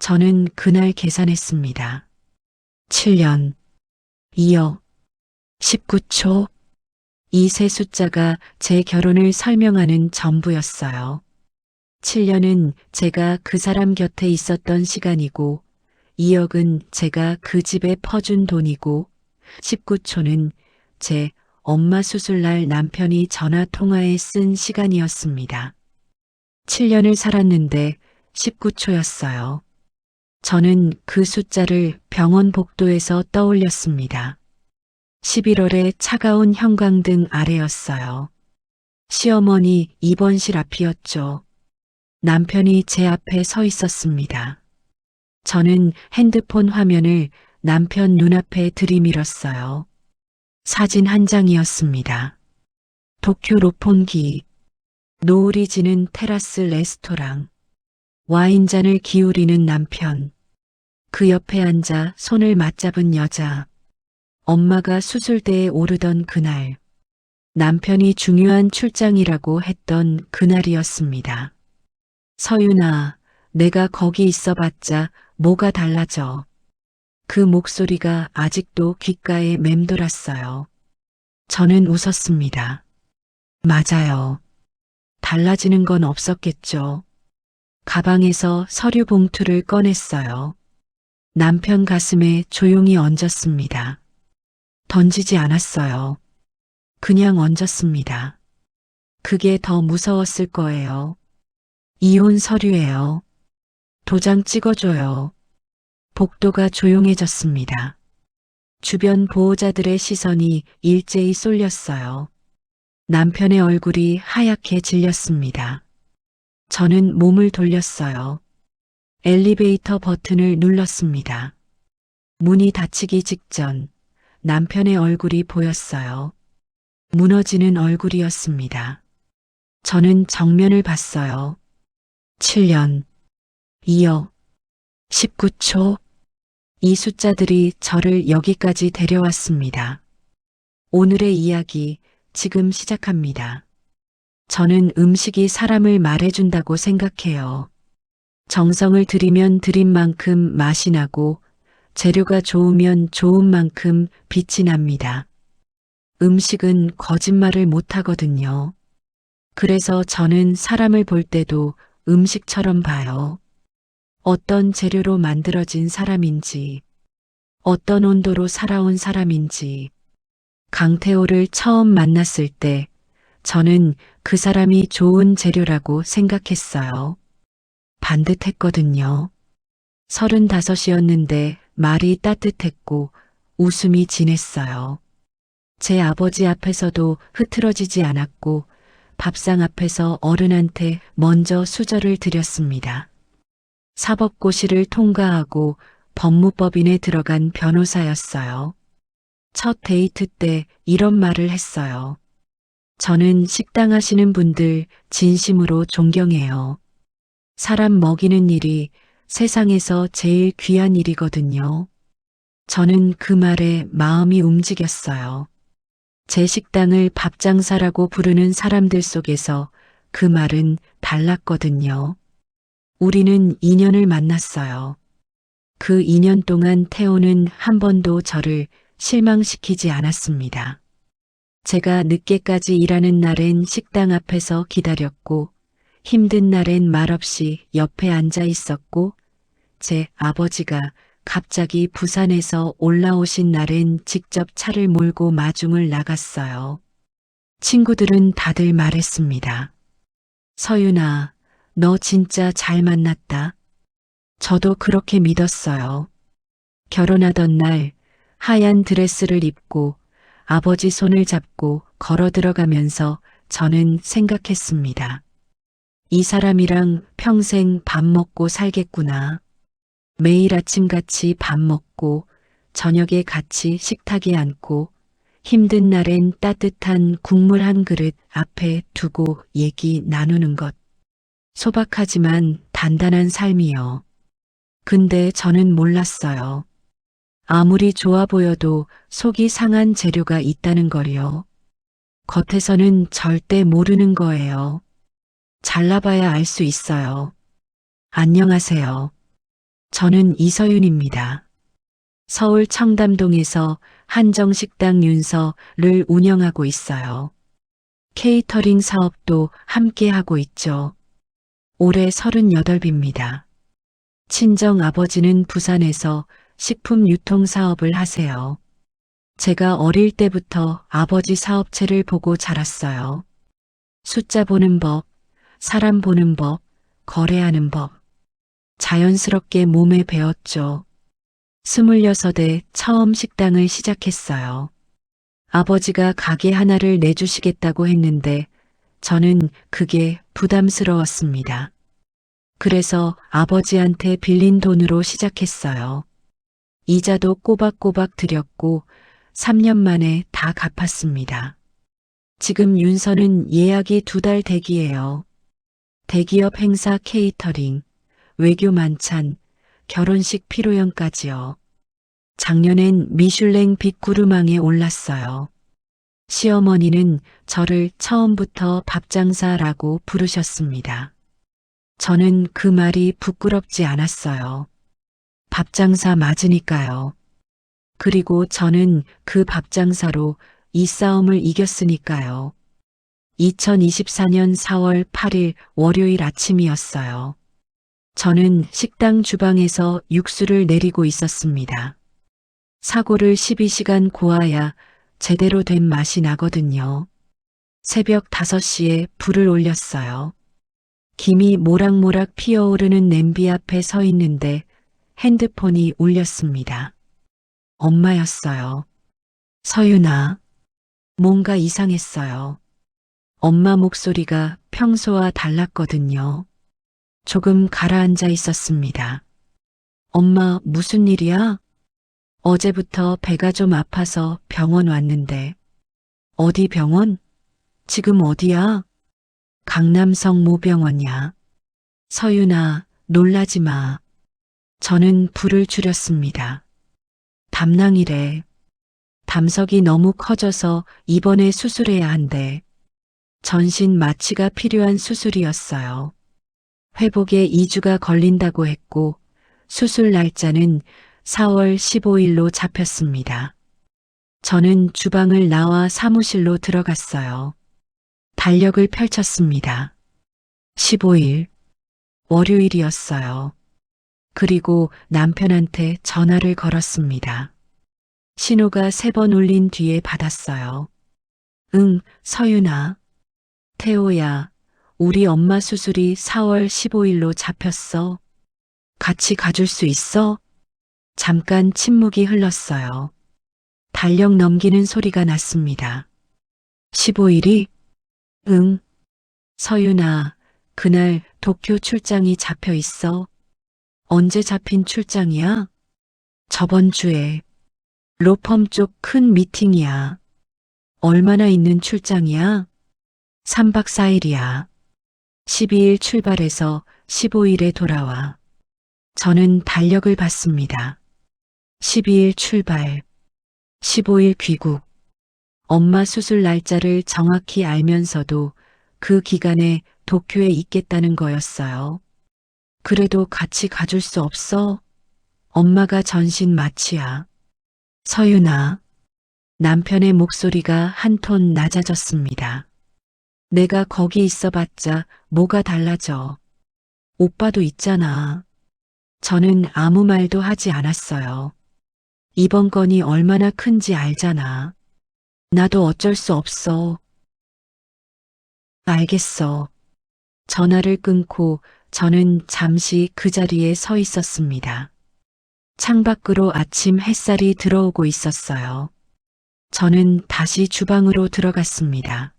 저는 그날 계산했습니다. 7년, 2억, 19초. 이 세 숫자가 제 결혼을 설명하는 전부였어요. 7년은 제가 그 사람 곁에 있었던 시간이고, 2억은 제가 그 집에 퍼준 돈이고, 19초는 제 엄마 수술날 남편이 전화 통화에 쓴 시간이었습니다. 7년을 살았는데 19초였어요. 저는 그 숫자를 병원 복도에서 떠올렸습니다. 11월의 차가운 형광등 아래였어요. 시어머니 입원실 앞이었죠. 남편이 제 앞에 서 있었습니다. 저는 핸드폰 화면을 남편 눈앞에 들이밀었어요. 사진 한 장이었습니다. 도쿄 롯본기, 노을이 지는 테라스 레스토랑, 와인잔을 기울이는 남편, 그 옆에 앉아 손을 맞잡은 여자, 엄마가 수술대에 오르던 그날, 남편이 중요한 출장이라고 했던 그날이었습니다. 서윤아, 내가 거기 있어봤자 뭐가 달라져. 그 목소리가 아직도 귓가에 맴돌았어요. 저는 웃었습니다. 맞아요. 달라지는 건 없었겠죠. 가방에서 서류 봉투를 꺼냈어요. 남편 가슴에 조용히 얹었습니다. 던지지 않았어요. 그냥 얹었습니다. 그게 더 무서웠을 거예요. 이혼 서류예요. 도장 찍어줘요. 복도가 조용해졌습니다. 주변 보호자들의 시선이 일제히 쏠렸어요. 남편의 얼굴이 하얗게 질렸습니다. 저는 몸을 돌렸어요. 엘리베이터 버튼을 눌렀습니다. 문이 닫히기 직전 남편의 얼굴이 보였어요. 무너지는 얼굴이었습니다. 저는 정면을 봤어요. 7년, 2억, 19초. 이 숫자들이 저를 여기까지 데려왔습니다. 오늘의 이야기 지금 시작합니다. 저는 음식이 사람을 말해준다고 생각해요. 정성을 들이면 들인 만큼 맛이 나고 재료가 좋으면 좋은 만큼 빛이 납니다. 음식은 거짓말을 못하거든요. 그래서 저는 사람을 볼 때도 음식처럼 봐요. 어떤 재료로 만들어진 사람인지, 어떤 온도로 살아온 사람인지. 강태호를 처음 만났을 때 저는 그 사람이 좋은 재료라고 생각했어요. 반듯했거든요. 35이었는데 말이 따뜻했고 웃음이 진했어요. 제 아버지 앞에서도 흐트러지지 않았고 밥상 앞에서 어른한테 먼저 수저를 드렸습니다. 사법고시를 통과하고 법무법인에 들어간 변호사였어요. 첫 데이트 때 이런 말을 했어요. 저는 식당 하시는 분들 진심으로 존경해요. 사람 먹이는 일이 세상에서 제일 귀한 일이거든요. 저는 그 말에 마음이 움직였어요. 제 식당을 밥장사라고 부르는 사람들 속에서 그 말은 달랐거든요. 우리는 인연을 만났어요. 그 2년 동안 태호는 한 번도 저를 실망시키지 않았습니다. 제가 늦게까지 일하는 날엔 식당 앞에서 기다렸고, 힘든 날엔 말없이 옆에 앉아 있었고, 제 아버지가 갑자기 부산에서 올라오신 날엔 직접 차를 몰고 마중을 나갔어요. 친구들은 다들 말했습니다. 서윤아, 너 진짜 잘 만났다. 저도 그렇게 믿었어요. 결혼하던 날 하얀 드레스를 입고 아버지 손을 잡고 걸어 들어가면서 저는 생각했습니다. 이 사람이랑 평생 밥 먹고 살겠구나. 매일 아침같이 밥 먹고 저녁에 같이 식탁에 앉고 힘든 날엔 따뜻한 국물 한 그릇 앞에 두고 얘기 나누는 것. 소박하지만 단단한 삶이요. 근데 저는 몰랐어요. 아무리 좋아 보여도 속이 상한 재료가 있다는 걸요. 겉에서는 절대 모르는 거예요. 잘나봐야 알 수 있어요. 안녕하세요. 저는 이서윤입니다. 서울 청담동에서 한정식당 윤서를 운영하고 있어요. 케이터링 사업도 함께 하고 있죠. 올해 38입니다. 친정 아버지는 부산에서 식품 유통 사업을 하세요. 제가 어릴 때부터 아버지 사업체를 보고 자랐어요. 숫자 보는 법, 사람 보는 법, 거래하는 법. 자연스럽게 몸에 배었죠. 26에 처음 식당을 시작했어요. 아버지가 가게 하나를 내주시겠다고 했는데 저는 그게 부담스러웠습니다. 그래서 아버지한테 빌린 돈으로 시작했어요. 이자도 꼬박꼬박 드렸고 3년 만에 다 갚았습니다. 지금 윤서는 예약이 2달 대기예요. 대기업 행사 케이터링, 외교 만찬, 결혼식 피로연까지요. 작년엔 미슐랭 빅구르망에 올랐어요. 시어머니는 저를 처음부터 밥장사라고 부르셨습니다. 저는 그 말이 부끄럽지 않았어요. 밥장사 맞으니까요. 그리고 저는 그 밥장사로 이 싸움을 이겼으니까요. 2024년 4월 8일 월요일 아침이었어요. 저는 식당 주방에서 육수를 내리고 있었습니다. 사고를 12시간 고아야 제대로 된 맛이 나거든요. 새벽 5시에 불을 올렸어요. 김이 모락모락 피어오르는 냄비 앞에 서 있는데 핸드폰이 울렸습니다. 엄마였어요. 서윤아. 뭔가 이상했어요. 엄마 목소리가 평소와 달랐거든요. 조금 가라앉아 있었습니다. 엄마, 무슨 일이야? 어제부터 배가 좀 아파서 병원 왔는데. 어디 병원? 지금 어디야? 강남성 모병원이야. 서윤아, 놀라지 마. 저는 불을 줄였습니다. 담낭이래. 담석이 너무 커져서 입원해 수술해야 한대. 전신 마취가 필요한 수술이었어요. 회복에 2주가 걸린다고 했고 수술 날짜는 4월 15일로 잡혔습니다. 저는 주방을 나와 사무실로 들어갔어요. 달력을 펼쳤습니다. 15일, 월요일이었어요. 그리고 남편한테 전화를 걸었습니다. 신호가 3번 울린 뒤에 받았어요. 응, 서윤아. 태호야, 우리 엄마 수술이 4월 15일로 잡혔어. 같이 가줄 수 있어? 잠깐 침묵이 흘렀어요. 달력 넘기는 소리가 났습니다. 15일이? 응. 서윤아, 그날 도쿄 출장이 잡혀 있어. 언제 잡힌 출장이야? 저번 주에. 로펌 쪽 큰 미팅이야. 얼마나 있는 출장이야? 3박 4일이야. 12일 출발해서 15일에 돌아와. 저는 달력을 봤습니다. 12일 출발, 15일 귀국. 엄마 수술 날짜를 정확히 알면서도 그 기간에 도쿄에 있겠다는 거였어요. 그래도 같이 가줄 수 없어? 엄마가 전신 마취야. 서윤아. 남편의 목소리가 한 톤 낮아졌습니다. 내가 거기 있어봤자 뭐가 달라져. 오빠도 있잖아. 저는 아무 말도 하지 않았어요. 이번 건이 얼마나 큰지 알잖아. 나도 어쩔 수 없어. 알겠어. 전화를 끊고 저는 잠시 그 자리에 서 있었습니다. 창밖으로 아침 햇살이 들어오고 있었어요. 저는 다시 주방으로 들어갔습니다.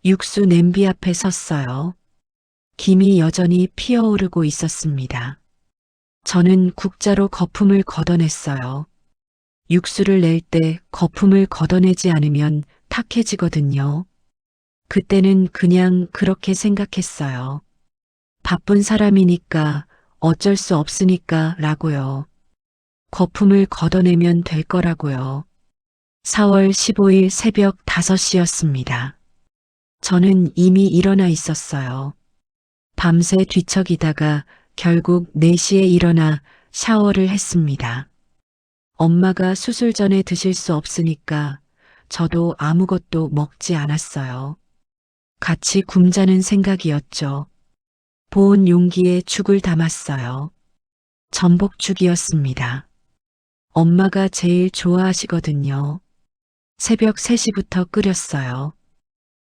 육수 냄비 앞에 섰어요. 김이 여전히 피어오르고 있었습니다. 저는 국자로 거품을 걷어냈어요. 육수를 낼 때 거품을 걷어내지 않으면 탁해지거든요. 그때는 그냥 그렇게 생각했어요. 바쁜 사람이니까 어쩔 수 없으니까 라고요. 거품을 걷어내면 될 거라고요. 4월 15일 새벽 5시였습니다. 저는 이미 일어나 있었어요. 밤새 뒤척이다가 결국 4시에 일어나 샤워를 했습니다. 엄마가 수술 전에 드실 수 없으니까 저도 아무것도 먹지 않았어요. 같이 굶자는 생각이었죠. 보온 용기에 죽을 담았어요. 전복죽이었습니다. 엄마가 제일 좋아하시거든요. 새벽 3시부터 끓였어요.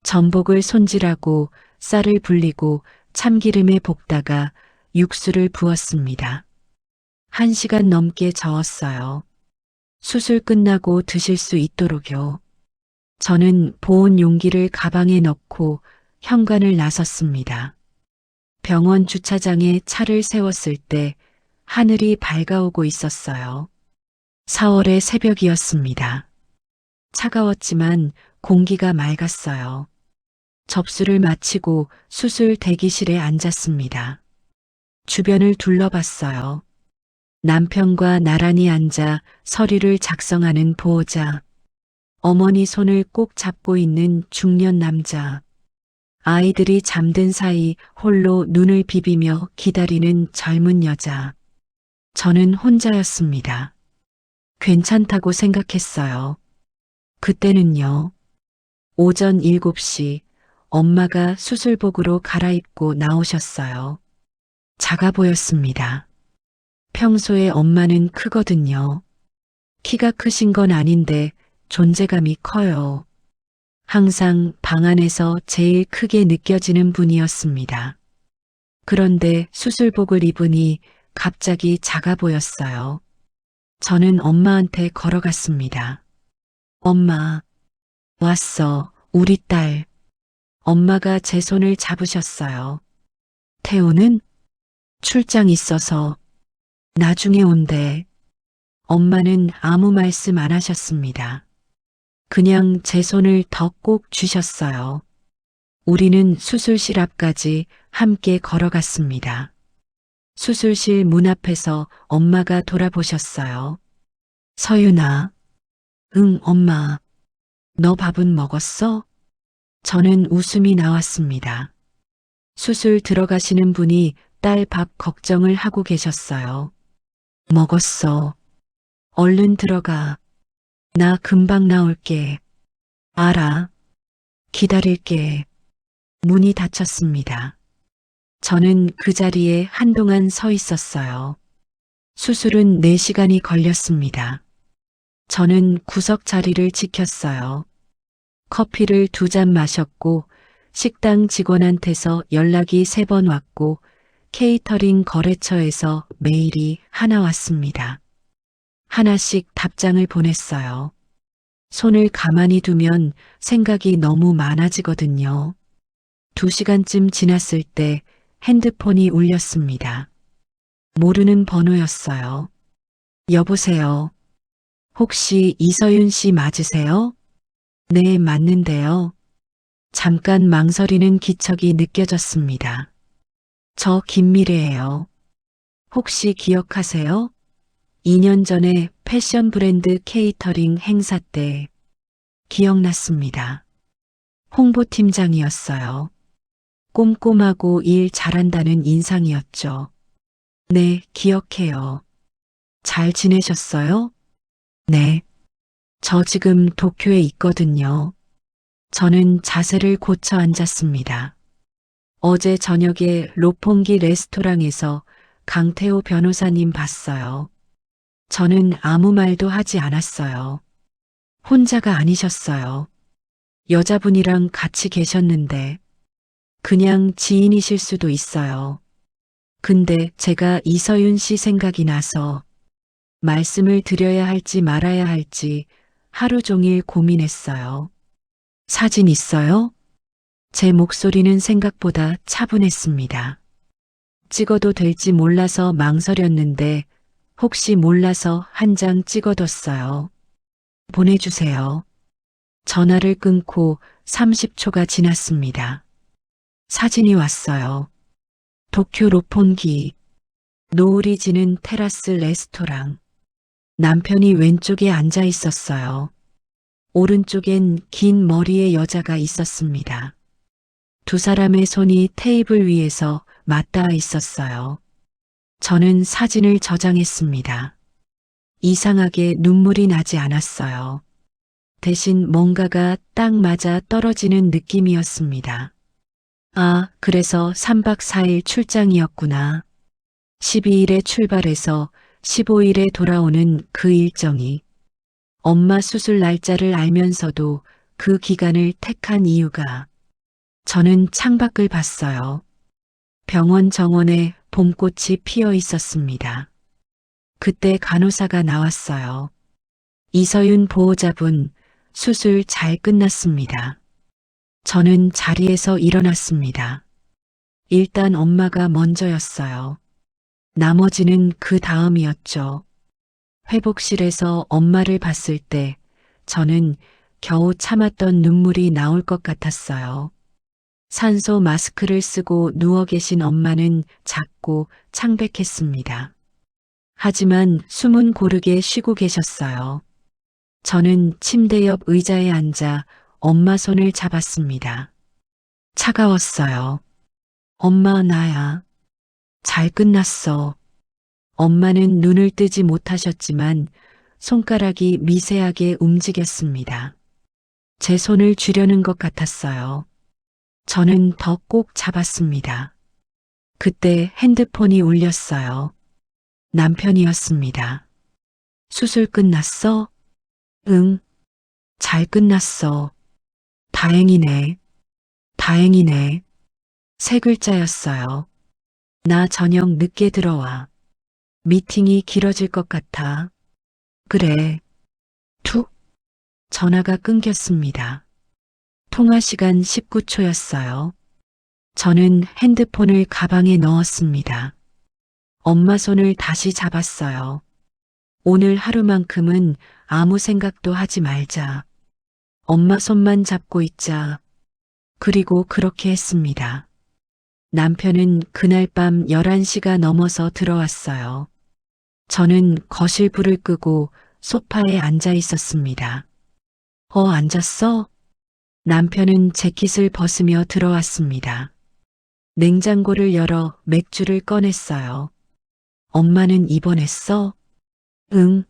전복을 손질하고 쌀을 불리고 참기름에 볶다가 육수를 부었습니다. 1시간 넘게 저었어요. 수술 끝나고 드실 수 있도록요. 저는 보온 용기를 가방에 넣고 현관을 나섰습니다. 병원 주차장에 차를 세웠을 때 하늘이 밝아오고 있었어요. 4월의 새벽이었습니다. 차가웠지만 공기가 맑았어요. 접수를 마치고 수술 대기실에 앉았습니다. 주변을 둘러봤어요. 남편과 나란히 앉아 서류를 작성하는 보호자, 어머니 손을 꼭 잡고 있는 중년 남자, 아이들이 잠든 사이 홀로 눈을 비비며 기다리는 젊은 여자. 저는 혼자였습니다. 괜찮다고 생각했어요. 그때는요. 오전 7시 엄마가 수술복으로 갈아입고 나오셨어요. 작아 보였습니다. 평소에 엄마는 크거든요. 키가 크신 건 아닌데 존재감이 커요. 항상 방 안에서 제일 크게 느껴지는 분이었습니다. 그런데 수술복을 입으니 갑자기 작아 보였어요. 저는 엄마한테 걸어갔습니다. 엄마, 왔어, 우리 딸. 엄마가 제 손을 잡으셨어요. 태우는 출장 있어서 나중에 온대. 엄마는 아무 말씀 안 하셨습니다. 그냥 제 손을 더 꼭 쥐셨어요. 우리는 수술실 앞까지 함께 걸어갔습니다. 수술실 문 앞에서 엄마가 돌아보셨어요. 서윤아. 응, 엄마. 너 밥은 먹었어? 저는 웃음이 나왔습니다. 수술 들어가시는 분이 딸 밥 걱정을 하고 계셨어요. 먹었어. 얼른 들어가. 나 금방 나올게. 알아. 기다릴게. 문이 닫혔습니다. 저는 그 자리에 한동안 서 있었어요. 수술은 4시간이 걸렸습니다. 저는 구석 자리를 지켰어요. 커피를 2잔 마셨고 식당 직원한테서 연락이 3번 왔고 케이터링 거래처에서 메일이 하나 왔습니다. 하나씩 답장을 보냈어요. 손을 가만히 두면 생각이 너무 많아지거든요. 2시간쯤 지났을 때 핸드폰이 울렸습니다. 모르는 번호였어요. 여보세요. 혹시 이서윤 씨 맞으세요? 네, 맞는데요. 잠깐 망설이는 기척이 느껴졌습니다. 저 김미래예요. 혹시 기억하세요? 2년 전에 패션 브랜드 케이터링 행사 때 기억났습니다. 홍보팀장이었어요. 꼼꼼하고 일 잘한다는 인상이었죠. 네, 기억해요. 잘 지내셨어요? 네. 저 지금 도쿄에 있거든요. 저는 자세를 고쳐 앉았습니다. 어제 저녁에 로pongi 레스토랑에서 강태호 변호사님 봤어요. 저는 아무 말도 하지 않았어요. 혼자가 아니셨어요. 여자분이랑 같이 계셨는데 그냥 지인이실 수도 있어요. 근데 제가 이서윤 씨 생각이 나서 말씀을 드려야 할지 말아야 할지 하루 종일 고민했어요. 사진 있어요? 제 목소리는 생각보다 차분했습니다. 찍어도 될지 몰라서 망설였는데 혹시 몰라서 한 장 찍어뒀어요. 보내주세요. 전화를 끊고 30초가 지났습니다. 사진이 왔어요. 도쿄 로폰기. 노을이 지는 테라스 레스토랑. 남편이 왼쪽에 앉아 있었어요. 오른쪽엔 긴 머리의 여자가 있었습니다. 2 사람의 손이 테이블 위에서 맞닿아 있었어요. 저는 사진을 저장했습니다. 이상하게 눈물이 나지 않았어요. 대신 뭔가가 딱 맞아 떨어지는 느낌이었습니다. 아, 그래서 3박 4일 출장이었구나. 12일에 출발해서 15일에 돌아오는 그 일정이 엄마 수술 날짜를 알면서도 그 기간을 택한 이유가 저는 창밖을 봤어요. 병원 정원에 봄꽃이 피어 있었습니다. 그때 간호사가 나왔어요. 이서윤 보호자분, 수술 잘 끝났습니다. 저는 자리에서 일어났습니다. 일단 엄마가 먼저였어요. 나머지는 그 다음이었죠. 회복실에서 엄마를 봤을 때 저는 겨우 참았던 눈물이 나올 것 같았어요. 산소 마스크를 쓰고 누워 계신 엄마는 작고 창백했습니다. 하지만 숨은 고르게 쉬고 계셨어요. 저는 침대 옆 의자에 앉아 엄마 손을 잡았습니다. 차가웠어요. 엄마, 나야. 잘 끝났어. 엄마는 눈을 뜨지 못하셨지만 손가락이 미세하게 움직였습니다. 제 손을 쥐려는 것 같았어요. 저는 더 꼭 잡았습니다. 그때 핸드폰이 울렸어요. 남편이었습니다. 수술 끝났어? 응, 잘 끝났어. 다행이네. 다행이네. 세 글자였어요. 나 저녁 늦게 들어와. 미팅이 길어질 것 같아. 그래. 툭. 전화가 끊겼습니다. 통화 시간 19초였어요. 저는 핸드폰을 가방에 넣었습니다. 엄마 손을 다시 잡았어요. 오늘 하루만큼은 아무 생각도 하지 말자. 엄마 손만 잡고 있자. 그리고 그렇게 했습니다. 남편은 그날 밤 11시가 넘어서 들어왔어요. 저는 거실 불을 끄고 소파에 앉아 있었습니다. 앉았어? 남편은 재킷을 벗으며 들어왔습니다. 냉장고를 열어 맥주를 꺼냈어요. 엄마는 입원했어? 응,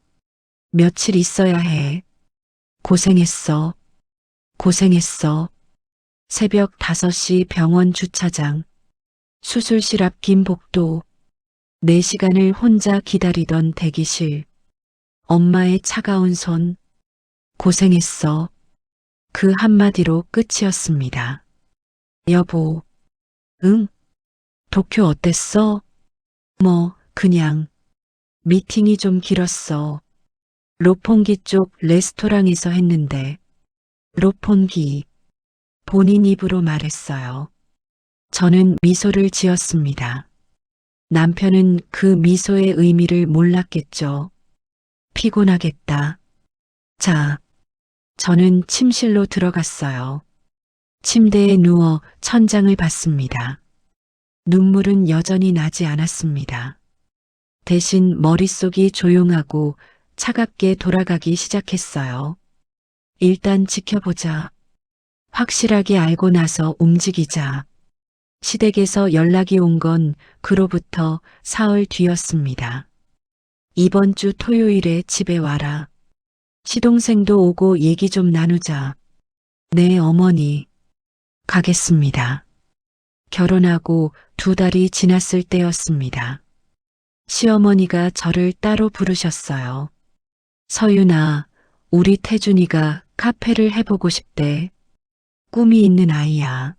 며칠 있어야 해. 고생했어. 고생했어. 새벽 5시 병원 주차장. 수술실 앞 긴 복도. 4시간을 혼자 기다리던 대기실. 엄마의 차가운 손. 고생했어. 그 한마디로 끝이었습니다. 여보. 응? 도쿄 어땠어? 그냥. 미팅이 좀 길었어. 롯폰기 쪽 레스토랑에서 했는데. 롯폰기. 본인 입으로 말했어요. 저는 미소를 지었습니다. 남편은 그 미소의 의미를 몰랐겠죠. 피곤하겠다. 자, 저는 침실로 들어갔어요. 침대에 누워 천장을 봤습니다. 눈물은 여전히 나지 않았습니다. 대신 머릿속이 조용하고 차갑게 돌아가기 시작했어요. 일단 지켜보자. 확실하게 알고 나서 움직이자. 시댁에서 연락이 온 건 그로부터 사흘 뒤였습니다. 이번 주 토요일에 집에 와라. 시동생도 오고 얘기 좀 나누자. 네, 어머니. 가겠습니다. 결혼하고 2달이 지났을 때였습니다. 시어머니가 저를 따로 부르셨어요. 서윤아, 우리 태준이가 카페를 해보고 싶대. 꿈이 있는 아이야.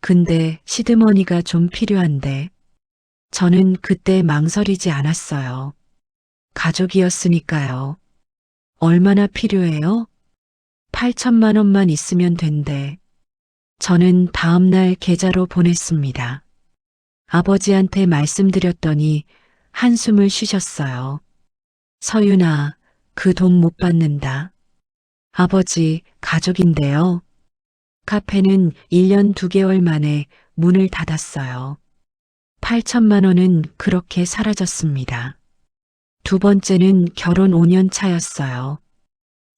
근데 시드머니가 좀 필요한데. 저는 그때 망설이지 않았어요. 가족이었으니까요. 얼마나 필요해요? 8천만 원만 있으면 된대. 저는 다음날 계좌로 보냈습니다. 아버지한테 말씀드렸더니 한숨을 쉬셨어요. 서윤아, 그 돈 못 받는다. 아버지, 가족인데요. 카페는 1년 2개월 만에 문을 닫았어요. 8천만 원은 그렇게 사라졌습니다. 두 번째는 결혼 5년 차였어요.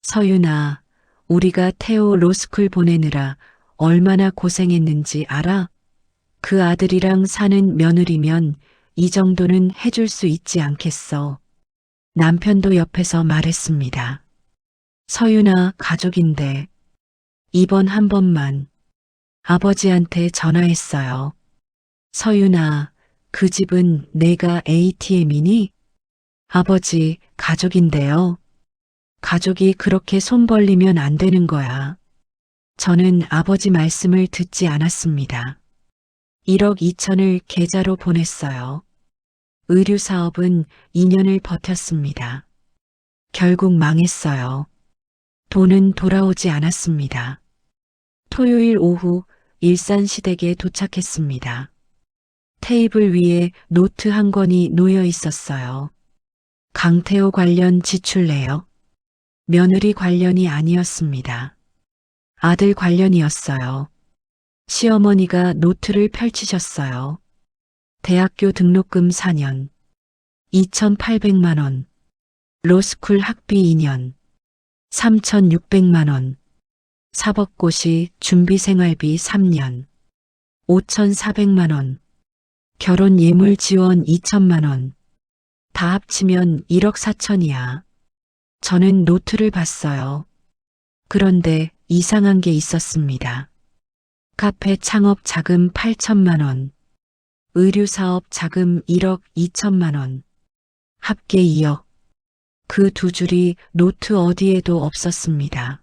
서윤아, 우리가 태호 로스쿨 보내느라 얼마나 고생했는지 알아? 그 아들이랑 사는 며느리면 이 정도는 해줄 수 있지 않겠어. 남편도 옆에서 말했습니다. 서윤아, 가족인데 이번 한 번만. 아버지한테 전화했어요. 서윤아, 그 집은 내가 ATM이니? 아버지, 가족인데요. 가족이 그렇게 손 벌리면 안 되는 거야. 저는 아버지 말씀을 듣지 않았습니다. 1억 2천을 계좌로 보냈어요. 의류 사업은 2년을 버텼습니다. 결국 망했어요. 돈은 돌아오지 않았습니다. 토요일 오후 일산시댁에 도착했습니다. 테이블 위에 노트 한 권이 놓여 있었어요. 강태호 관련 지출내역. 며느리 관련이 아니었습니다. 아들 관련이었어요. 시어머니가 노트를 펼치셨어요. 대학교 등록금 4년, 2,800만 원, 로스쿨 학비 2년, 3,600만 원, 사법고시 준비생활비 3년, 5,400만 원, 결혼 예물 지원 2천만 원, 다 합치면 1억 4천이야. 저는 노트를 봤어요. 그런데 이상한 게 있었습니다. 카페 창업 자금 8천만 원, 의류 사업 자금 1억 2천만 원, 합계 2억. 그 두 줄이 노트 어디에도 없었습니다.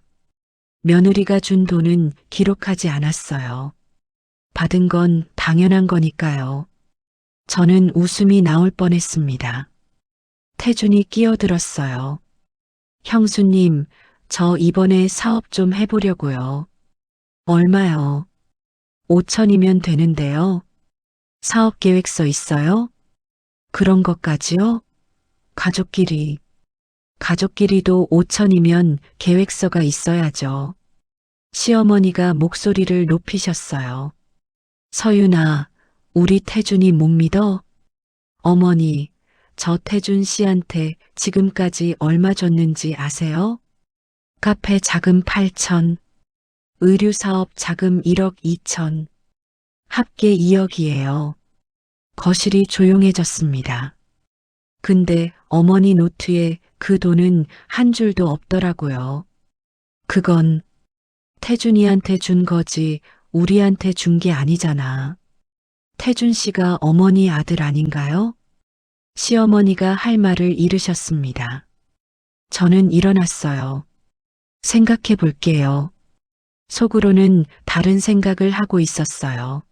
며느리가 준 돈은 기록하지 않았어요. 받은 건 당연한 거니까요. 저는 웃음이 나올 뻔했습니다. 태준이 끼어들었어요. 형수님, 저 이번에 사업 좀 해보려고요. 얼마요? 5천이면 되는데요. 사업 계획서 있어요? 그런 것까지요? 가족끼리도 5천이면 계획서가 있어야죠. 시어머니가 목소리를 높이셨어요. 서윤아, 우리 태준이 못 믿어? 어머니, 저 태준 씨한테 지금까지 얼마 줬는지 아세요? 카페 자금 8천, 의류 사업 자금 1억 2천, 합계 2억이에요. 거실이 조용해졌습니다. 근데 어머니 노트에 그 돈은 한 줄도 없더라고요. 그건 태준이한테 준 거지 우리한테 준 게 아니잖아. 태준 씨가 어머니 아들 아닌가요? 시어머니가 할 말을 잃으셨습니다. 저는 일어났어요. 생각해 볼게요. 속으로는 다른 생각을 하고 있었어요.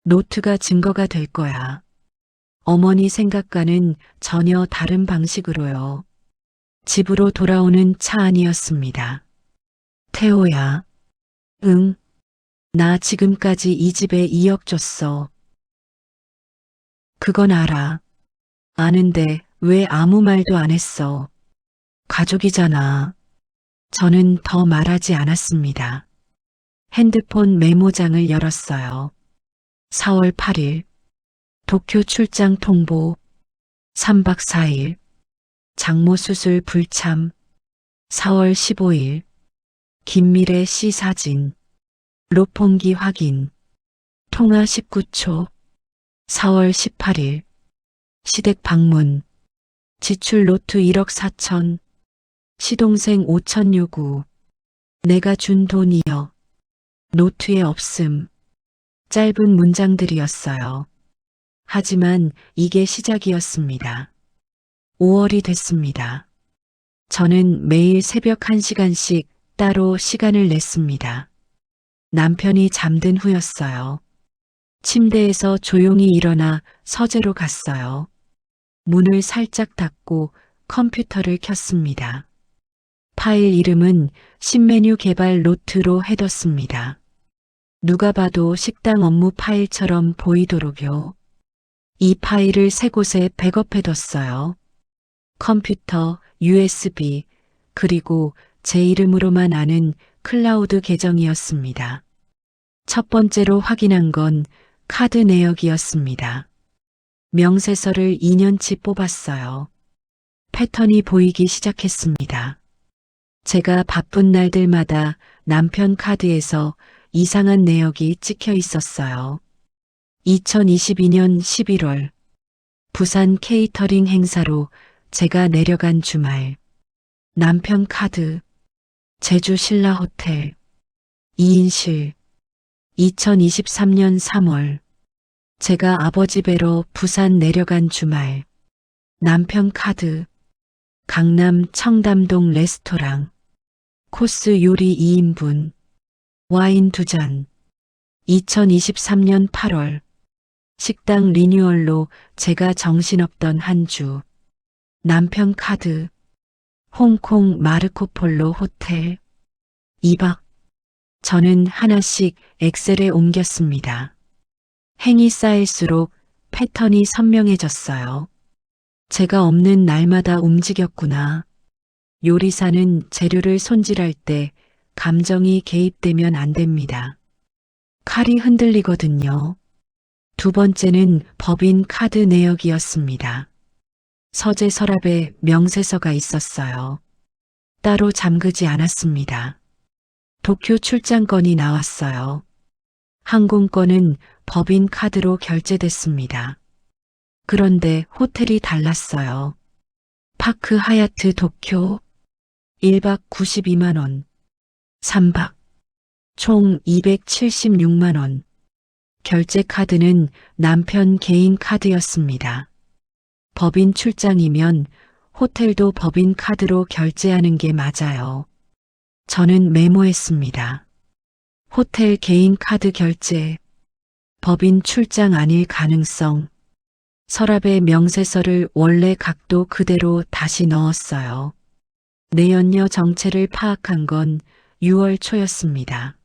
노트가 증거가 될 거야. 어머니 생각과는 전혀 다른 방식으로요. 집으로 돌아오는 차 안이었습니다. 태호야. 응. 나 지금까지 이 집에 2억 줬어. 그건 알아. 아는데 왜 아무 말도 안 했어. 가족이잖아. 저는 더 말하지 않았습니다. 핸드폰 메모장을 열었어요. 4월 8일. 도쿄 출장 통보. 3박 4일. 장모 수술 불참. 4월 15일. 김미래 씨 사진. 로폰기 확인. 통화 19초. 4월 18일. 시댁 방문. 지출 노트 1억 4천. 시동생 5천 요구. 내가 준 돈이요. 노트에 없음. 짧은 문장들이었어요. 하지만 이게 시작이었습니다. 5월이 됐습니다. 저는 매일 새벽 1시간씩 따로 시간을 냈습니다. 남편이 잠든 후였어요. 침대에서 조용히 일어나 서재로 갔어요. 문을 살짝 닫고 컴퓨터를 켰습니다. 파일 이름은 신메뉴 개발 노트로 해뒀습니다. 누가 봐도 식당 업무 파일처럼 보이도록요. 이 파일을 세 곳에 백업해뒀어요. 컴퓨터, USB, 그리고 제 이름으로만 아는 클라우드 계정이었습니다. 첫 번째로 확인한 건 카드 내역이었습니다. 명세서를 2년치 뽑았어요. 패턴이 보이기 시작했습니다. 제가 바쁜 날들마다 남편 카드에서 이상한 내역이 찍혀 있었어요. 2022년 11월 부산 케이터링 행사로 제가 내려간 주말. 남편 카드. 제주 신라 호텔. 2인실. 2023년 3월. 제가 아버지 뵈러 부산 내려간 주말. 남편 카드. 강남 청담동 레스토랑. 코스 요리 2인분. 와인 2잔. 2023년 8월. 식당 리뉴얼로 제가 정신없던 한 주. 남편 카드. 홍콩 마르코폴로 호텔. 2박. 저는 하나씩 엑셀에 옮겼습니다. 행이 쌓일수록 패턴이 선명해졌어요. 제가 없는 날마다 움직였구나. 요리사는 재료를 손질할 때 감정이 개입되면 안 됩니다. 칼이 흔들리거든요. 두 번째는 법인 카드 내역이었습니다. 서재 서랍에 명세서가 있었어요. 따로 잠그지 않았습니다. 도쿄 출장권이 나왔어요. 항공권은 법인 카드로 결제됐습니다. 그런데 호텔이 달랐어요. 파크 하얏트 도쿄 1박 92만 원, 3박 총 276만 원. 결제 카드는 남편 개인 카드였습니다. 법인 출장이면 호텔도 법인 카드로 결제하는 게 맞아요. 저는 메모했습니다. 호텔 개인 카드 결제, 법인 출장 아닐 가능성. 서랍에 명세서를 원래 각도 그대로 다시 넣었어요. 내연녀 정체를 파악한 건 6월 초였습니다.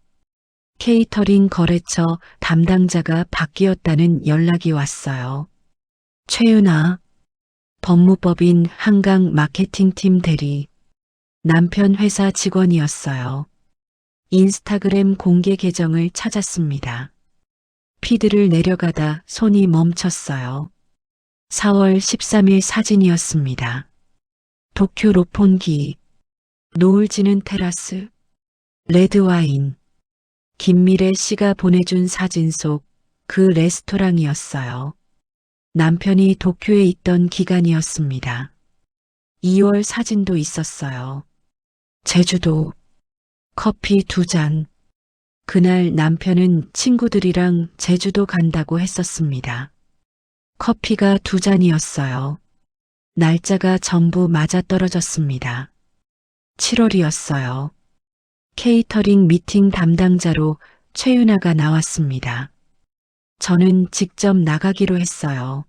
케이터링 거래처 담당자가 바뀌었다는 연락이 왔어요. 최윤아, 법무법인 한강 마케팅팀 대리. 남편 회사 직원이었어요. 인스타그램 공개 계정을 찾았습니다. 피드를 내려가다 손이 멈췄어요. 4월 13일 사진이었습니다. 도쿄 롯본기, 노을 지는 테라스, 레드와인. 김미래 씨가 보내준 사진 속 그 레스토랑이었어요. 남편이 도쿄에 있던 기간이었습니다. 2월 사진도 있었어요. 제주도, 커피 2잔. 그날 남편은 친구들이랑 제주도 간다고 했었습니다. 커피가 2잔이었어요. 날짜가 전부 맞아떨어졌습니다. 7월이었어요. 케이터링 미팅 담당자로 최윤아가 나왔습니다. 저는 직접 나가기로 했어요.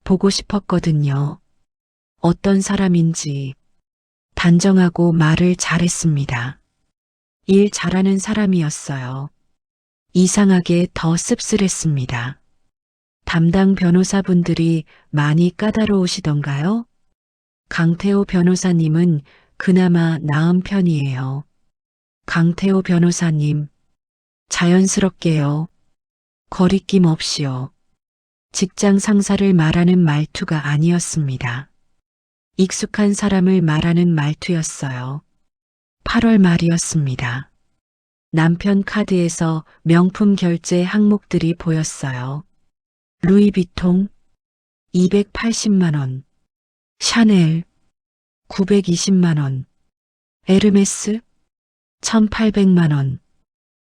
보고 싶었거든요. 어떤 사람인지. 단정하고 말을 잘했습니다. 일 잘하는 사람이었어요. 이상하게 더 씁쓸했습니다. 담당 변호사분들이 많이 까다로우시던가요? 강태호 변호사님은 그나마 나은 편이에요. 강태호 변호사님, 자연스럽게요. 거리낌 없이요. 직장 상사를 말하는 말투가 아니었습니다. 익숙한 사람을 말하는 말투였어요. 8월 말이었습니다. 남편 카드에서 명품 결제 항목들이 보였어요. 루이비통 280만 원, 샤넬 920만 원, 에르메스 1800만 원.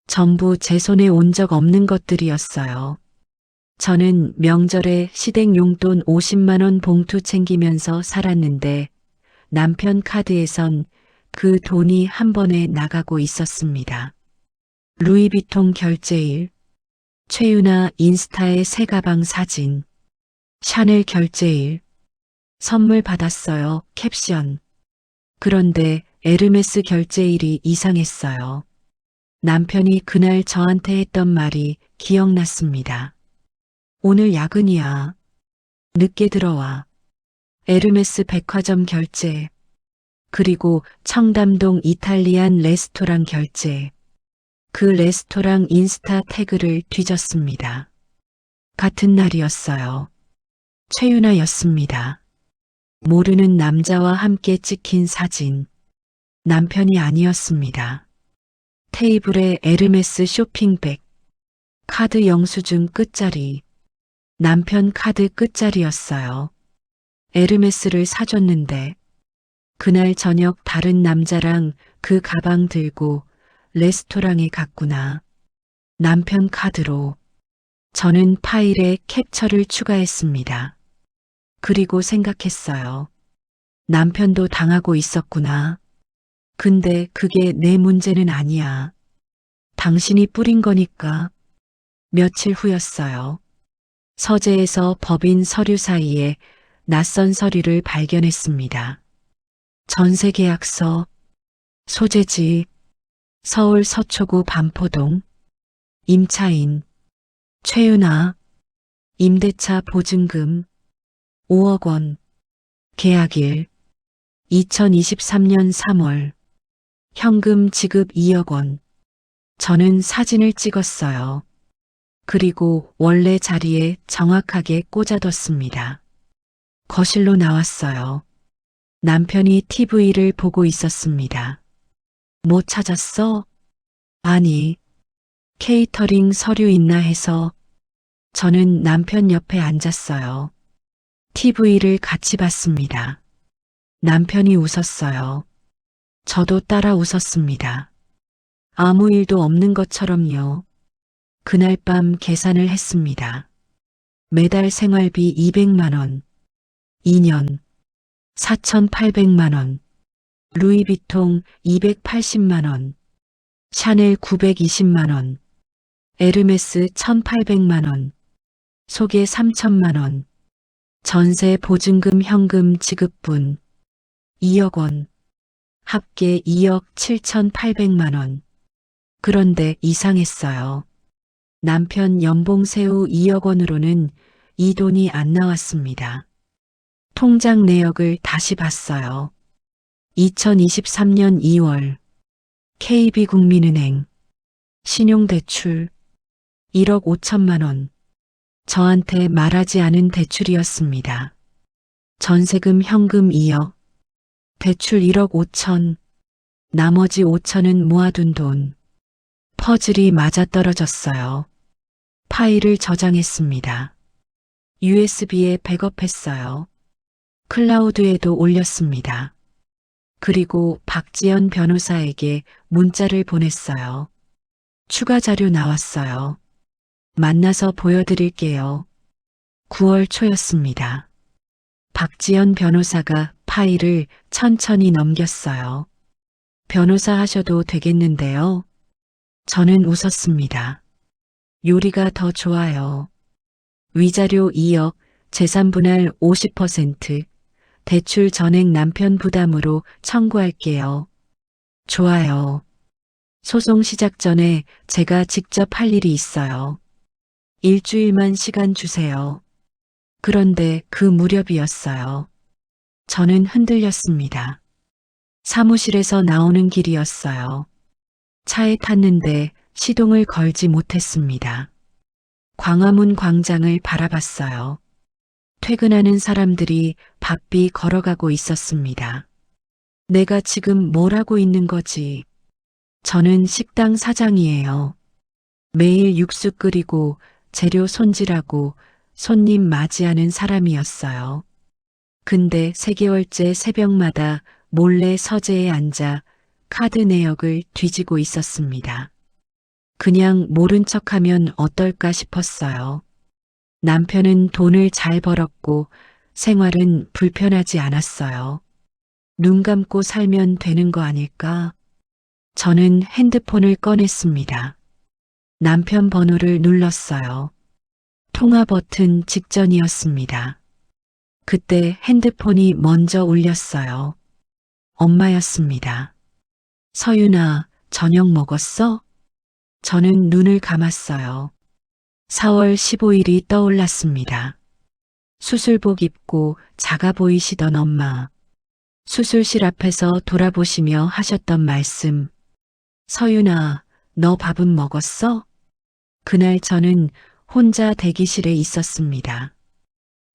전부 제 손에 온 적 없는 것들이었어요. 저는 명절에 시댁 용돈 50만 원 봉투 챙기면서 살았는데 남편 카드에선 그 돈이 한 번에 나가고 있었습니다. 루이비통 결제일, 최윤아 인스타의 새 가방 사진, 샤넬 결제일, 선물 받았어요 캡션. 그런데 에르메스 결제일이 이상했어요. 남편이 그날 저한테 했던 말이 기억났습니다. 오늘 야근이야. 늦게 들어와. 에르메스 백화점 결제. 그리고 청담동 이탈리안 레스토랑 결제. 그 레스토랑 인스타 태그를 뒤졌습니다. 같은 날이었어요. 최윤아였습니다. 모르는 남자와 함께 찍힌 사진. 남편이 아니었습니다. 테이블에 에르메스 쇼핑백, 카드 영수증 끝자리. 남편 카드 끝자리였어요. 에르메스를 사줬는데 그날 저녁 다른 남자랑 그 가방 들고 레스토랑에 갔구나. 남편 카드로. 저는 파일에 캡처를 추가했습니다. 그리고 생각했어요. 남편도 당하고 있었구나. 근데 그게 내 문제는 아니야. 당신이 뿌린 거니까. 며칠 후였어요. 서재에서 법인 서류 사이에 낯선 서류를 발견했습니다. 전세 계약서, 소재지, 서울 서초구 반포동, 임차인, 최윤아, 임대차 보증금, 5억 원, 계약일, 2023년 3월, 현금 지급 2억 원. 저는 사진을 찍었어요. 그리고 원래 자리에 정확하게 꽂아뒀습니다. 거실로 나왔어요. 남편이 TV를 보고 있었습니다. 뭐 찾았어? 아니, 케이터링 서류 있나 해서. 저는 남편 옆에 앉았어요. TV를 같이 봤습니다. 남편이 웃었어요. 저도 따라 웃었습니다. 아무 일도 없는 것처럼요. 그날 밤 계산을 했습니다. 매달 생활비 200만 원, 2년, 4,800만 원, 루이비통 280만 원, 샤넬 920만 원, 에르메스 1,800만 원, 소개 3천만 원, 전세 보증금 현금 지급분 2억 원, 합계 2억 7,800만 원. 그런데 이상했어요. 남편 연봉 세후 2억 원으로는 이 돈이 안 나왔습니다. 통장 내역을 다시 봤어요. 2023년 2월 KB국민은행 신용대출 1억 5천만 원. 저한테 말하지 않은 대출이었습니다. 전세금 현금 2억, 대출 1억 5천, 나머지 5천은 모아둔 돈. 퍼즐이 맞아떨어졌어요. 파일을 저장했습니다. USB에 백업했어요. 클라우드에도 올렸습니다. 그리고 박지연 변호사에게 문자를 보냈어요. 추가 자료 나왔어요. 만나서 보여드릴게요. 9월 초였습니다. 박지연 변호사가 파일을 천천히 넘겼어요. 변호사 하셔도 되겠는데요. 저는 웃었습니다. 요리가 더 좋아요. 위자료 2억, 재산 분할 50%, 대출 전액 남편 부담으로 청구할게요. 좋아요. 소송 시작 전에 제가 직접 할 일이 있어요. 일주일만 시간 주세요. 그런데 그 무렵이었어요. 저는 흔들렸습니다. 사무실에서 나오는 길이었어요. 차에 탔는데 시동을 걸지 못했습니다. 광화문 광장을 바라봤어요. 퇴근하는 사람들이 바삐 걸어가고 있었습니다. 내가 지금 뭘 하고 있는 거지? 저는 식당 사장이에요. 매일 육수 끓이고 재료 손질하고 손님 맞이하는 사람이었어요. 근데 3개월째 새벽마다 몰래 서재에 앉아 카드 내역을 뒤지고 있었습니다. 그냥 모른 척하면 어떨까 싶었어요. 남편은 돈을 잘 벌었고 생활은 불편하지 않았어요. 눈 감고 살면 되는 거 아닐까? 저는 핸드폰을 꺼냈습니다. 남편 번호를 눌렀어요. 통화 버튼 직전이었습니다. 그때 핸드폰이 먼저 울렸어요. 엄마였습니다. 서윤아, 저녁 먹었어? 저는 눈을 감았어요. 4월 15일이 떠올랐습니다. 수술복 입고 작아 보이시던 엄마. 수술실 앞에서 돌아보시며 하셨던 말씀. 서윤아, 너 밥은 먹었어? 그날 저는 혼자 대기실에 있었습니다.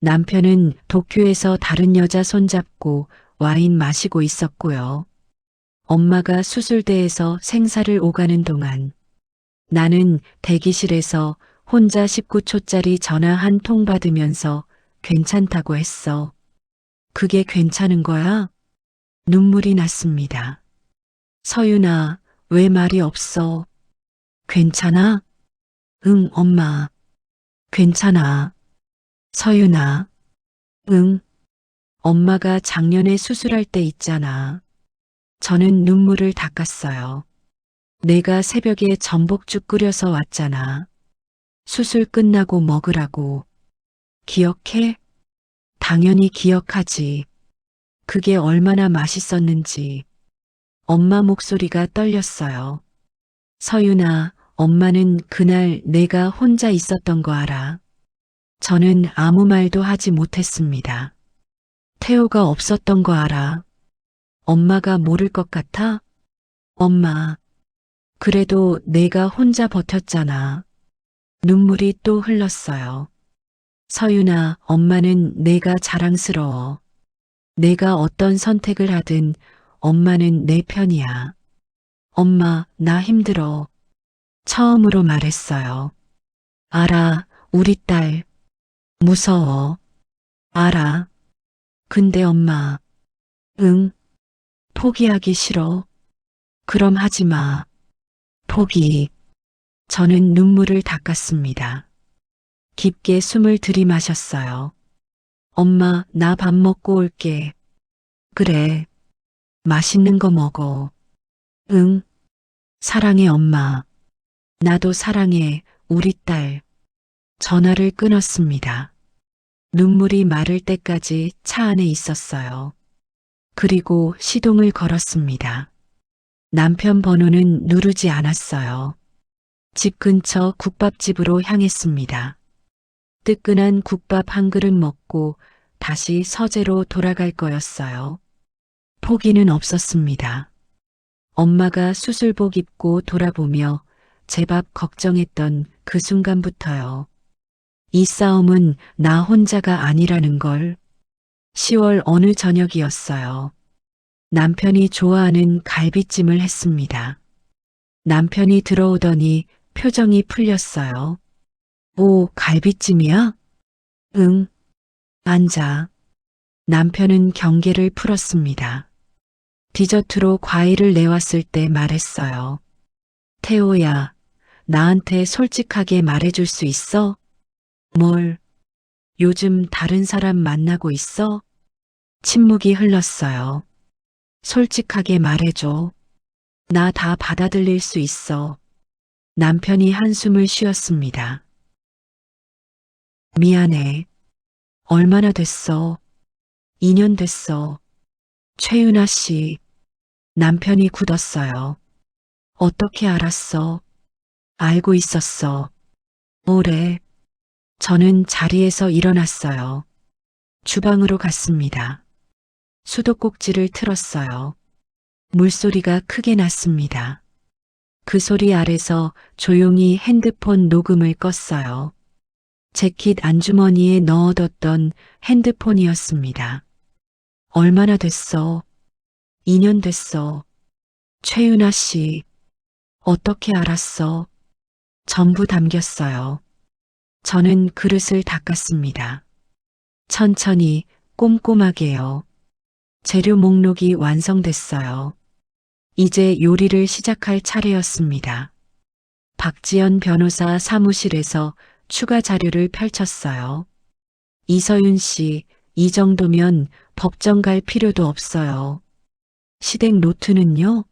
남편은 도쿄에서 다른 여자 손잡고 와인 마시고 있었고요. 엄마가 수술대에서 생사를 오가는 동안 나는 대기실에서 혼자 19초짜리 전화 한 통 받으면서 괜찮다고 했어. 그게 괜찮은 거야? 눈물이 났습니다. 서윤아, 왜 말이 없어? 괜찮아? 응, 엄마. 괜찮아. 서윤아. 응. 엄마가 작년에 수술할 때 있잖아. 저는 눈물을 닦았어요. 내가 새벽에 전복죽 끓여서 왔잖아. 수술 끝나고 먹으라고. 기억해? 당연히 기억하지. 그게 얼마나 맛있었는지. 엄마 목소리가 떨렸어요. 서윤아, 엄마는 그날 내가 혼자 있었던 거 알아. 저는 아무 말도 하지 못했습니다. 태호가 없었던 거 알아. 엄마가 모를 것 같아? 엄마, 그래도 내가 혼자 버텼잖아. 눈물이 또 흘렀어요. 서윤아, 엄마는 내가 자랑스러워. 내가 어떤 선택을 하든 엄마는 내 편이야. 엄마, 나 힘들어. 처음으로 말했어요. 알아, 우리 딸. 무서워. 알아. 근데 엄마. 응, 포기하기 싫어. 그럼 하지 마. 포기. 저는 눈물을 닦았습니다. 깊게 숨을 들이마셨어요. 엄마, 나 밥 먹고 올게. 그래. 맛있는 거 먹어. 응. 사랑해, 엄마. 나도 사랑해, 우리 딸. 전화를 끊었습니다. 눈물이 마를 때까지 차 안에 있었어요. 그리고 시동을 걸었습니다. 남편 번호는 누르지 않았어요. 집 근처 국밥집으로 향했습니다. 뜨끈한 국밥 한 그릇 먹고 다시 서재로 돌아갈 거였어요. 포기는 없었습니다. 엄마가 수술복 입고 돌아보며 제 밥 걱정했던 그 순간부터요. 이 싸움은 나 혼자가 아니라는 걸. 10월 어느 저녁이었어요. 남편이 좋아하는 갈비찜을 했습니다. 남편이 들어오더니 표정이 풀렸어요. 오, 갈비찜이야? 응. 앉아. 남편은 경계를 풀었습니다. 디저트로 과일을 내왔을 때 말했어요. 태호야, 나한테 솔직하게 말해줄 수 있어? 뭘? 요즘 다른 사람 만나고 있어? 침묵이 흘렀어요. 솔직하게 말해줘. 나 다 받아들일 수 있어. 남편이 한숨을 쉬었습니다. 미안해. 얼마나 됐어? 2년 됐어. 최윤아 씨. 남편이 굳었어요. 어떻게 알았어? 알고 있었어. 뭐래? 저는 자리에서 일어났어요. 주방으로 갔습니다. 수도꼭지를 틀었어요. 물소리가 크게 났습니다. 그 소리 아래서 조용히 핸드폰 녹음을 껐어요. 재킷 안주머니에 넣어뒀던 핸드폰이었습니다. 얼마나 됐어? 2년 됐어. 최윤아 씨, 어떻게 알았어? 전부 담겼어요. 저는 그릇을 닦았습니다. 천천히, 꼼꼼하게요. 재료 목록이 완성됐어요. 이제 요리를 시작할 차례였습니다. 박지연 변호사 사무실에서 추가 자료를 펼쳤어요. 이서윤 씨, 이 정도면 법정 갈 필요도 없어요. 시댁 노트는요?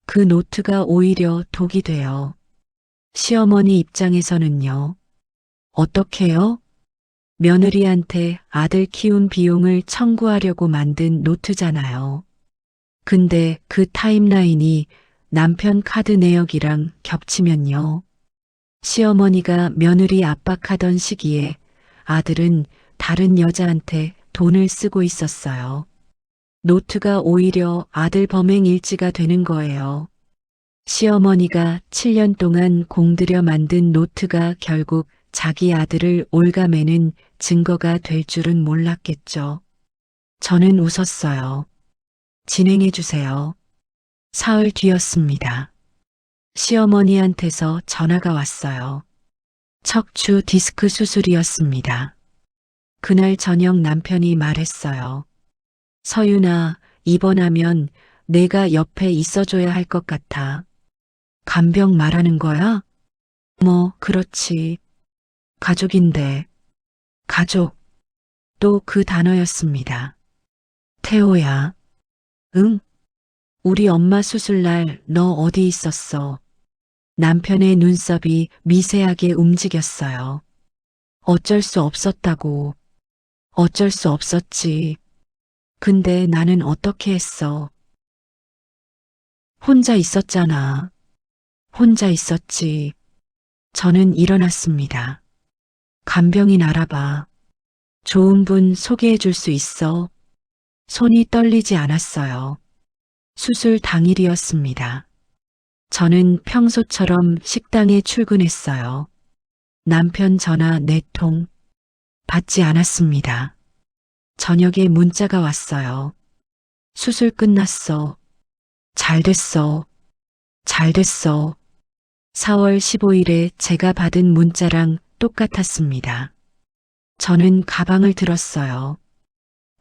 그 노트가 오히려 독이 돼요. 시어머니 입장에서는요. 어떻게요? 며느리한테 아들 키운 비용을 청구하려고 만든 노트잖아요. 근데 그 타임라인이 남편 카드 내역이랑 겹치면요. 시어머니가 며느리 압박하던 시기에 아들은 다른 여자한테 돈을 쓰고 있었어요. 노트가 오히려 아들 범행 일지가 되는 거예요. 시어머니가 7년 동안 공들여 만든 노트가 결국 자기 아들을 올가매는 증거가 될 줄은 몰랐겠죠. 저는 웃었어요. 진행해 주세요. 사흘 뒤였습니다. 시어머니한테서 전화가 왔어요. 척추 디스크 수술이었습니다. 그날 저녁 남편이 말했어요. 서윤아, 입원하면 내가 옆에 있어줘야 할 것 같아. 간병 말하는 거야? 뭐, 그렇지. 가족인데. 가족. 또 그 단어였습니다. 태호야. 응? 우리 엄마 수술날 너 어디 있었어? 남편의 눈썹이 미세하게 움직였어요. 어쩔 수 없었다고. 어쩔 수 없었지. 근데 나는 어떻게 했어? 혼자 있었잖아. 혼자 있었지. 저는 일어났습니다. 간병인 알아봐. 좋은 분 소개해 줄 수 있어? 손이 떨리지 않았어요. 수술 당일이었습니다. 저는 평소처럼 식당에 출근했어요. 남편 전화 4통 받지 않았습니다. 저녁에 문자가 왔어요. 수술 끝났어. 잘 됐어. 잘 됐어. 4월 15일에 제가 받은 문자랑 똑같았습니다. 저는 가방을 들었어요.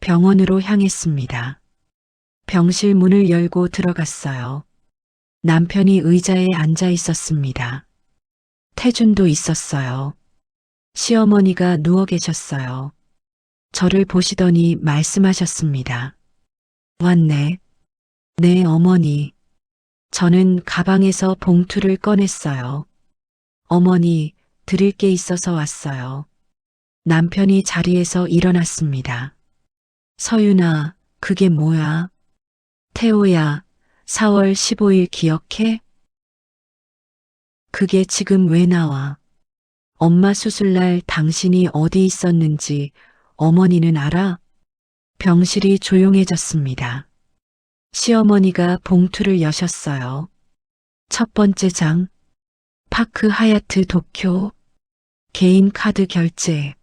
병원으로 향했습니다. 병실 문을 열고 들어갔어요. 남편이 의자에 앉아 있었습니다. 태준도 있었어요. 시어머니가 누워 계셨어요. 저를 보시더니 말씀하셨습니다. 왔네. 네, 어머니. 저는 가방에서 봉투를 꺼냈어요. 어머니, 드릴 게 있어서 왔어요. 남편이 자리에서 일어났습니다. 서윤아, 그게 뭐야? 태호야, 4월 15일 기억해? 그게 지금 왜 나와? 엄마 수술날 당신이 어디 있었는지 어머니는 알아? 병실이 조용해졌습니다. 시어머니가 봉투를 여셨어요. 첫 번째 장, 파크 하얏트 도쿄, 개인 카드 결제,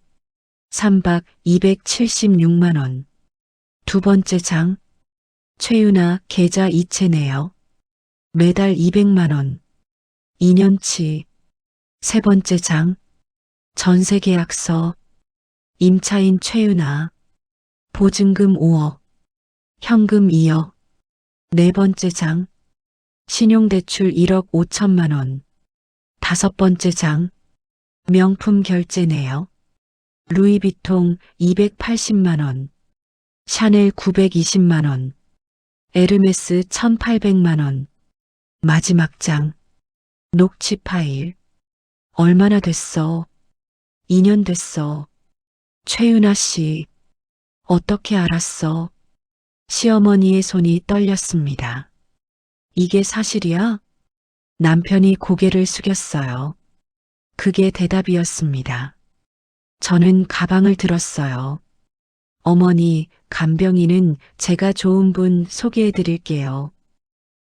3박 276만 원. 두 번째 장, 최윤아 계좌 이체 내역, 매달 200만 원, 2년치. 세 번째 장, 전세 계약서, 임차인 최윤아, 보증금 5억, 현금 2억. 네 번째 장, 신용대출 1억 5천만 원. 다섯 번째 장, 명품 결제 내역, 루이비통 280만 원, 샤넬 920만 원, 에르메스 1800만 원. 마지막 장, 녹취 파일. 얼마나 됐어? 2년 됐어. 최윤아 씨, 어떻게 알았어? 시어머니의 손이 떨렸습니다. 이게 사실이야? 남편이 고개를 숙였어요. 그게 대답이었습니다. 저는 가방을 들었어요. 어머니, 간병인은 제가 좋은 분 소개해 드릴게요.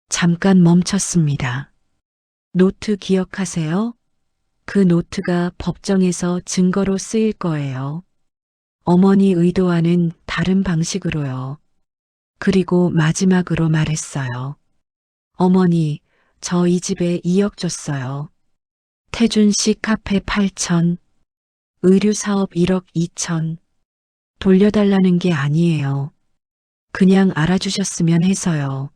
잠깐 멈췄습니다. 노트 기억하세요? 그 노트가 법정에서 증거로 쓰일 거예요. 어머니 의도와는 다른 방식으로요. 그리고 마지막으로 말했어요. 어머니, 저 이 집에 2억 줬어요. 태준 씨 카페 8천, 의류 사업 1억 2천. 돌려달라는 게 아니에요. 그냥 알아주셨으면 해서요.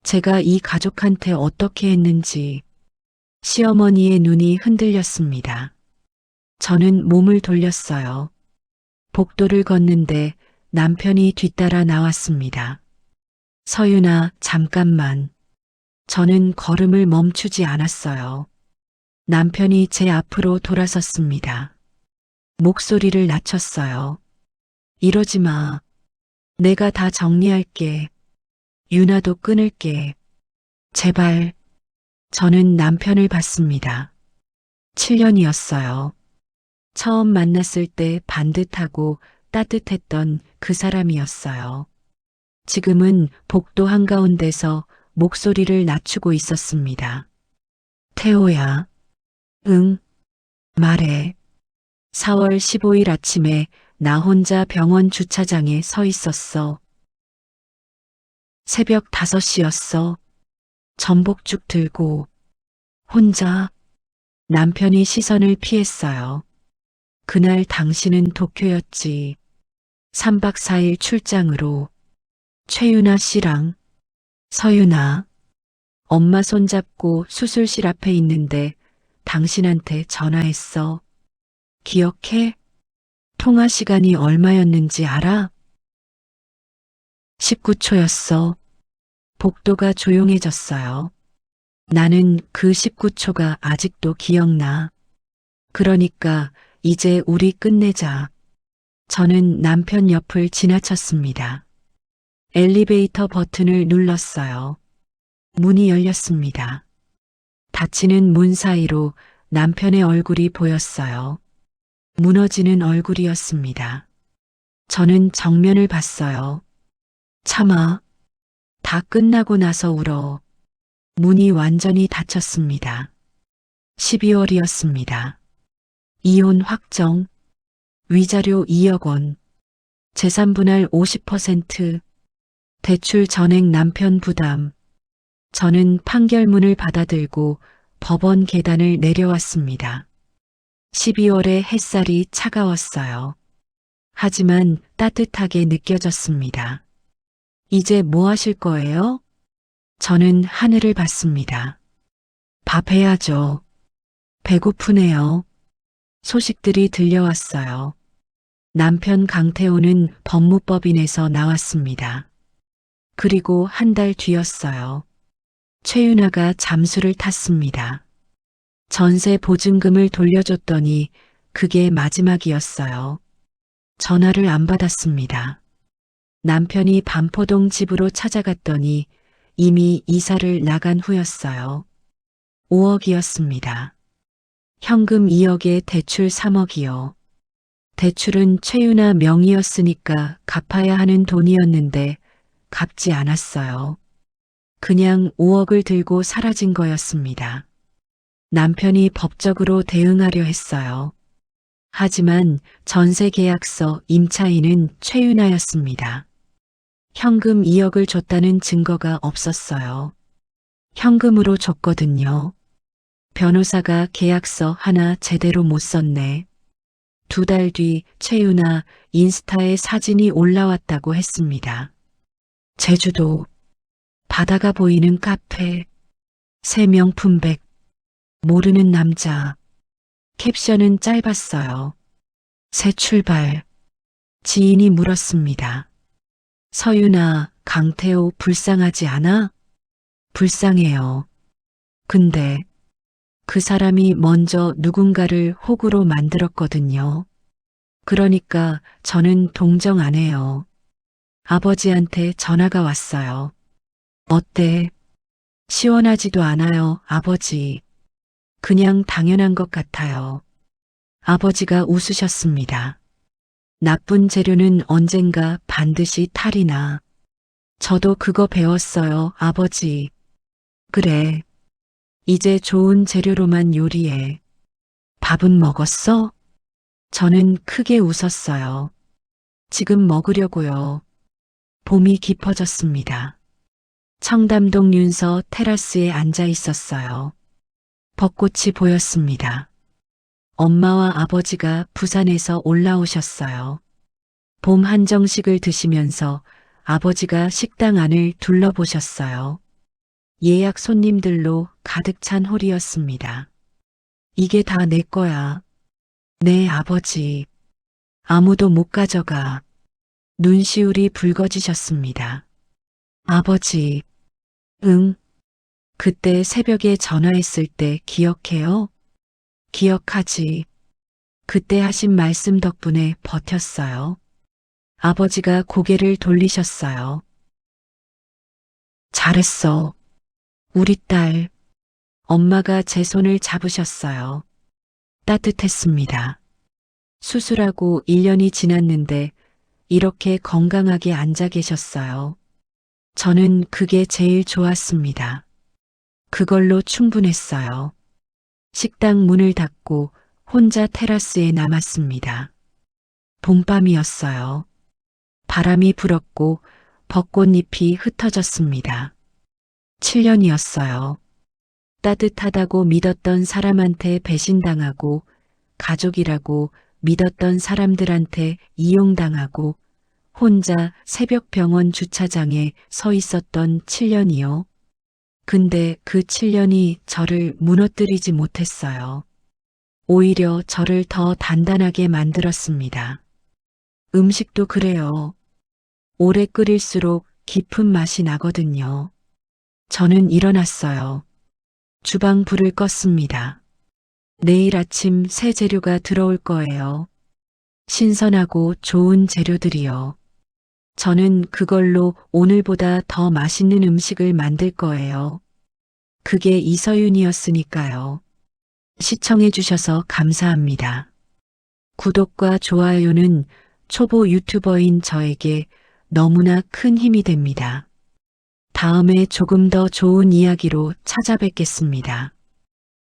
제가 이 가족한테 어떻게 했는지. 시어머니의 눈이 흔들렸습니다. 저는 몸을 돌렸어요. 복도를 걷는데 남편이 뒤따라 나왔습니다. 서윤아, 잠깐만. 저는 걸음을 멈추지 않았어요. 남편이 제 앞으로 돌아섰습니다. 목소리를 낮췄어요. 이러지 마. 내가 다 정리할게. 윤아도 끊을게. 제발. 저는 남편을 봤습니다. 7년이었어요. 처음 만났을 때 반듯하고 따뜻했던 그 사람이었어요. 지금은 복도 한가운데서 목소리를 낮추고 있었습니다. 태호야. 응. 말해. 4월 15일 아침에 나 혼자 병원 주차장에 서 있었어. 새벽 5시였어. 전복죽 들고. 혼자. 남편이 시선을 피했어요. 그날 당신은 도쿄였지. 3박 4일 출장으로. 최윤아 씨랑. 서윤아. 엄마 손잡고 수술실 앞에 있는데 당신한테 전화했어. 기억해? 통화 시간이 얼마였는지 알아? 19초였어. 복도가 조용해졌어요. 나는 그 19초가 아직도 기억나. 그러니까 이제 우리 끝내자. 저는 남편 옆을 지나쳤습니다. 엘리베이터 버튼을 눌렀어요. 문이 열렸습니다. 닫히는 문 사이로 남편의 얼굴이 보였어요. 무너지는 얼굴이었습니다. 저는 정면을 봤어요. 참아. 다 끝나고 나서 울어. 문이 완전히 닫혔습니다. 12월이었습니다. 이혼 확정. 위자료 2억 원. 재산 분할 50%. 대출 전액 남편 부담. 저는 판결문을 받아들고 법원 계단을 내려왔습니다. 12월의 햇살이 차가웠어요. 하지만 따뜻하게 느껴졌습니다. 이제 뭐 하실 거예요? 저는 하늘을 봤습니다. 밥 해야죠. 배고프네요. 소식들이 들려왔어요. 남편 강태호는 법무법인에서 나왔습니다. 그리고 한 달 뒤였어요. 최윤아가 잠수를 탔습니다. 전세 보증금을 돌려줬더니 그게 마지막이었어요. 전화를 안 받았습니다. 남편이 반포동 집으로 찾아갔더니 이미 이사를 나간 후였어요. 5억이었습니다. 현금 2억에 대출 3억이요. 대출은 최윤아 명의였으니까 갚아야 하는 돈이었는데 갚지 않았어요. 그냥 5억을 들고 사라진 거였습니다. 남편이 법적으로 대응하려 했어요. 하지만 전세 계약서 임차인은 최윤아였습니다. 현금 2억을 줬다는 증거가 없었어요. 현금으로 줬거든요. 변호사가 계약서 하나 제대로 못 썼네. 2달 뒤 최윤아 인스타에 사진이 올라왔다고 했습니다. 제주도. 바다가 보이는 카페. 새 명품백. 모르는 남자. 캡션은 짧았어요. 새 출발. 지인이 물었습니다. 서윤아, 강태호 불쌍하지 않아? 불쌍해요. 근데 그 사람이 먼저 누군가를 호구로 만들었거든요. 그러니까 저는 동정 안 해요. 아버지한테 전화가 왔어요. 어때? 시원하지도 않아요, 아버지. 그냥 당연한 것 같아요. 아버지가 웃으셨습니다. 나쁜 재료는 언젠가 반드시 탈이 나. 저도 그거 배웠어요, 아버지. 그래. 이제 좋은 재료로만 요리해. 밥은 먹었어? 저는 크게 웃었어요. 지금 먹으려고요. 봄이 깊어졌습니다. 청담동 윤서 테라스에 앉아 있었어요. 벚꽃이 보였습니다. 엄마와 아버지가 부산에서 올라오셨어요. 봄 한정식을 드시면서 아버지가 식당 안을 둘러보셨어요. 예약 손님들로 가득 찬 홀이었습니다. 이게 다 내 거야. 네, 아버지. 아무도 못 가져가. 눈시울이 붉어지셨습니다. 아버지. 응. 그때 새벽에 전화했을 때 기억해요? 기억하지. 그때 하신 말씀 덕분에 버텼어요. 아버지가 고개를 돌리셨어요. 잘했어. 우리 딸. 엄마가 제 손을 잡으셨어요. 따뜻했습니다. 수술하고 1년이 지났는데 이렇게 건강하게 앉아 계셨어요. 저는 그게 제일 좋았습니다. 그걸로 충분했어요. 식당 문을 닫고 혼자 테라스에 남았습니다. 봄밤이었어요. 바람이 불었고 벚꽃잎이 흩어졌습니다. 7년이었어요. 따뜻하다고 믿었던 사람한테 배신당하고, 가족이라고 믿었던 사람들한테 이용당하고, 혼자 새벽 병원 주차장에 서 있었던 7년이요. 근데 그 7년이 저를 무너뜨리지 못했어요. 오히려 저를 더 단단하게 만들었습니다. 음식도 그래요. 오래 끓일수록 깊은 맛이 나거든요. 저는 일어났어요. 주방 불을 껐습니다. 내일 아침 새 재료가 들어올 거예요. 신선하고 좋은 재료들이요. 저는 그걸로 오늘보다 더 맛있는 음식을 만들 거예요. 그게 이서윤이었으니까요. 시청해 주셔서 감사합니다. 구독과 좋아요는 초보 유튜버인 저에게 너무나 큰 힘이 됩니다. 다음에 조금 더 좋은 이야기로 찾아뵙겠습니다.